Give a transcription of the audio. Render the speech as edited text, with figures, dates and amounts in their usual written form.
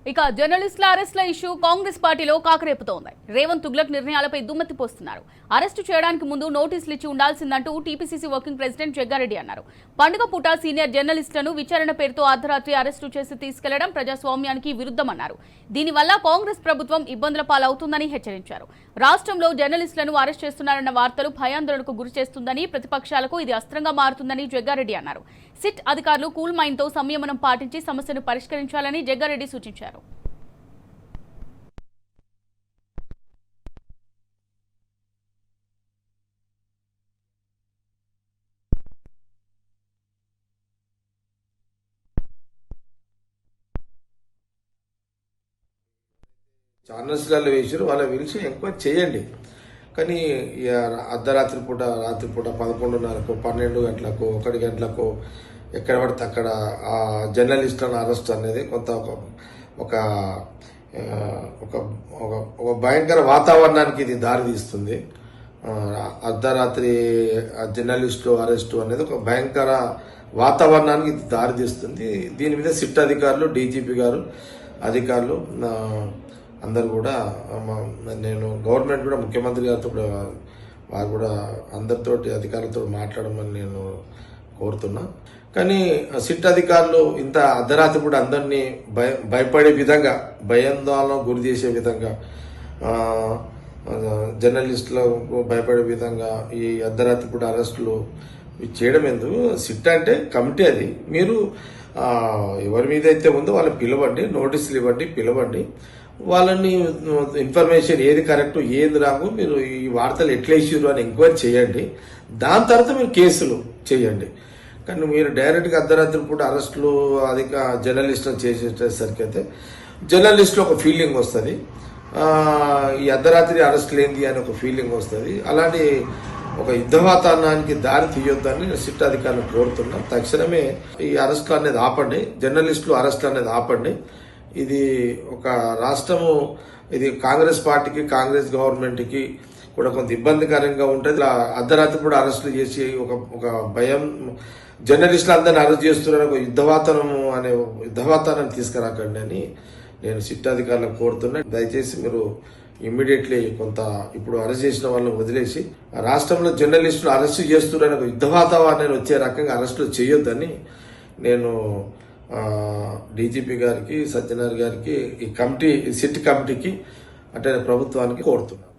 ఇక జర్నలిస్టుల అరెస్టుల ఇష్యూ కాంగ్రెస్ పార్టీలో కాకరేపుతోంది. రేవంత్ తుగ్లక్ నిర్ణయాలపై దుమ్మెత్తి పోస్తున్నారు. అరెస్టు చేయడానికి ముందు నోటీసులు ఇచ్చి ఉండాల్సిందంటూ టీపీసీసీ వర్కింగ్ ప్రెసిడెంట్ జగ్గారెడ్డి అన్నారు. పండుగ పూట సీనియర్ జర్నలిస్టులను విచారణ పేరుతో అర్ధరాత్రి అరెస్టు చేసి తీసుకెళ్లడం ప్రజాస్వామ్యానికి విరుద్ధమన్నారు. దీనివల్ల కాంగ్రెస్ ప్రభుత్వం ఇబ్బందుల పాలవుతుందని హెచ్చరించారు. రాష్ట్రంలో జర్నలిస్టులను అరెస్ట్ చేస్తున్నారన్న వార్తలు భయాందోళనకు గురి చేస్తుందని, ప్రతిపక్షాలకు ఇది అస్త్రంగా మారుతుందని జగ్గారెడ్డి అన్నారు. సిట్ అధికారులు కూల్ మైండ్తో సంయమనం పాటించి సమస్యను పరిష్కరించాలని జగ్గారెడ్డి సూచించారు. ఛానల్స్లలో వేసారు, వాళ్ళ పిలిచి ఎంక్వైరీ చేయండి. కానీ అర్ధరాత్రి పూట, రాత్రిపూట 11:30కో 12 గంటలకు 1 గంటలకు ఎక్కడ పడితే అక్కడ ఆ జర్నలిస్టులను అరెస్ట్ అనేది కొంత ఒక భయంకర వాతావరణానికి ఇది దారితీస్తుంది. అర్ధరాత్రి జర్నలిస్టు అరెస్టు అనేది ఒక భయంకర వాతావరణానికి ఇది దారితీస్తుంది. దీని మీద సిట్ అధికారులు, డీజీపీ గారు అధికారులు అందరు కూడా, నేను గవర్నమెంట్ కూడా ముఖ్యమంత్రి గారితో కూడా వారు కూడా అందరితోటి అధికారులతో మాట్లాడమని నేను కోరుతున్నా. కానీ సిట్ అధికారులు ఇంత అర్ధరాత్రి కూడా అందరినీ భయపడే విధంగా, భయాందోళన గురి చేసే విధంగా, జర్నలిస్టులకు భయపడే విధంగా ఈ అర్ధరాత్రి కూడా అరెస్టులు చేయడం ఎందుకు? సిట్ అంటే కమిటీ, అది మీరు ఎవరి మీద అయితే ఉందో వాళ్ళని పిలవండి, నోటీసులు ఇవ్వండి, పిలవండి. వాళ్ళని ఇన్ఫర్మేషన్ ఏది కరెక్ట్ ఏది రాంగు మీరు ఈ వార్తలు ఎట్లా ఇచ్చారు అని ఎంక్వైరీ చేయండి. దాని తర్వాత మీరు కేసులు చేయండి. కానీ మీరు డైరెక్ట్గా అర్ధరాత్రి పూట అరెస్టులు అధిక జర్నలిస్టులు చేసేసరికి అయితే జర్నలిస్టులు ఒక ఫీలింగ్ వస్తుంది, ఈ అర్ధరాత్రి అరెస్టులు ఏంది అని ఒక ఫీలింగ్ వస్తుంది. అలాంటి ఒక యుద్ధ వాతావరణానికి దారి తీయొద్దని సిట్ అధికారులు కోరుతున్నాం. తక్షణమే ఈ అరెస్టులు అనేది ఆపండి, జర్నలిస్టులు అరెస్టులు అనేది ఆపండి. ఇది ఒక రాష్ట్రము, ఇది కాంగ్రెస్ పార్టీకి, కాంగ్రెస్ గవర్నమెంట్కి కూడా కొంత ఇబ్బందికరంగా ఉంటుంది. ఇలా అర్ధరాత్రి కూడా అరెస్టులు చేసి ఒక భయం, జర్నలిస్టులు అందరినీ అరెస్ట్ చేస్తున్నారు, ఒక యుద్ధ వాతావరణాన్ని తీసుకురాకండి అని నేను సిట్ అధికారులను కోరుతున్నా. దయచేసి మీరు ఇమ్మీడియట్లీ కొంత ఇప్పుడు అరెస్ట్ చేసిన వాళ్ళని వదిలేసి రాష్ట్రంలో జర్నలిస్టులు అరెస్ట్ చేస్తున్నారని ఒక యుద్ధ వాతావరణాన్ని వచ్చే రకంగా అరెస్టులు చేయొద్దని నేను డీజీపీ గారికి, సత్యనారాయణ గారికి, ఈ కమిటీ, సిట్ కమిటీకి అంటే ప్రభుత్వానికి కోరుతున్నాను.